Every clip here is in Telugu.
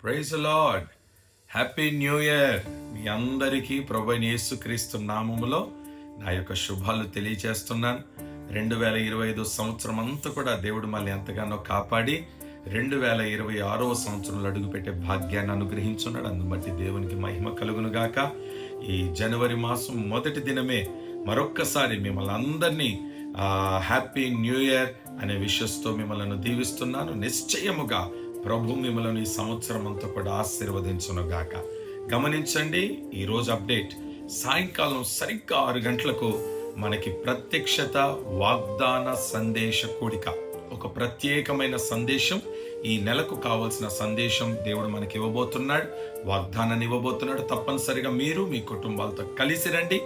Praise lord. Happy new year. మీ అందరికీ ప్రభువైన యేసుక్రీస్తు నామములో నా యొక్క శుభాలు తెలియజేస్తున్నాను. 2025 సంవత్సరం అంతా కూడా దేవుడు మళ్ళీ ఎంతగానో కాపాడి 2026వ సంవత్సరంలో అడుగుపెట్టే భాగ్యాన్ని అనుగ్రహించున్నాడు. అందును బట్టి దేవునికి మహిమ కలుగును గాక. ఈ జనవరి మాసం మొదటి దినమే మరొక్కసారి మిమ్మల్ని అందరినీ హ్యాపీ న్యూ ఇయర్ అనే విషయంతో మిమ్మల్ని దీవిస్తున్నాను. నిశ్చయముగా ప్రభు మిమ్మల్ని ఈ సంవత్సరం అంతా కూడా ఆశీర్వదించును గాక. గమనించండి, ఈరోజు అప్డేట్. సాయంకాలం సరిగ్గా 6 గంటలకు మనకి ప్రత్యక్షత వాగ్దాన సందేశ కూడిక. ఒక ప్రత్యేకమైన సందేశం, ఈ నెలకు కావలసిన సందేశం దేవుడు మనకి ఇవ్వబోతున్నాడు, వాగ్దానాన్ని ఇవ్వబోతున్నాడు. తప్పనిసరిగా మీరు మీ కుటుంబాలతో కలిసి రండి.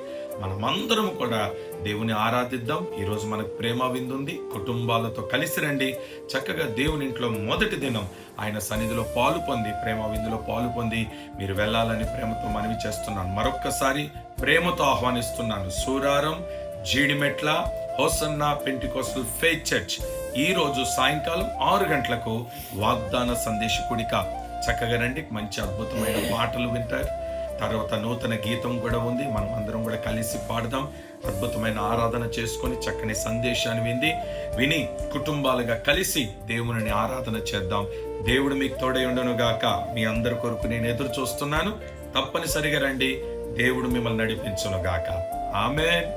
మనమందరం కూడా దేవుని ఆరాధిద్దాం. ఈరోజు మనకు ప్రేమ విందు ఉంది. కుటుంబాలతో కలిసి రండి. చక్కగా దేవుని ఇంట్లో మొదటి దినం ఆయన సన్నిధిలో పాలు పొంది, ప్రేమ విందులో పాలు పొంది మీరు వెళ్ళాలని ప్రేమతో మనవి చేస్తున్నాను. మరొక్కసారి ప్రేమతో ఆహ్వానిస్తున్నాను. Suraram, Jeedimetla, hosanna Pentecostal faith church ఈ రోజు సాయంకాలం 6 గంటలకు వాగ్దాన సందేశ కూడిక. చక్కగా రండి. మంచి అద్భుతమైన పాటలు వింటారు. తర్వాత నూతన గీతం కూడా ఉంది. మనం అందరం కూడా కలిసి పాడదాం. అద్భుతమైన ఆరాధన చేసుకొని చక్కని సందేశాన్ని విని కుటుంబాలుగా కలిసి దేవుని ఆరాధన చేద్దాం. దేవుడు మీకు తోడై ఉండును గాక. మీ అందరి కొరకు నేను ఎదురు చూస్తున్నాను. తప్పనిసరిగా రండి. దేవుడు మిమ్మల్ని నడిపించును గాక. ఆమేన్.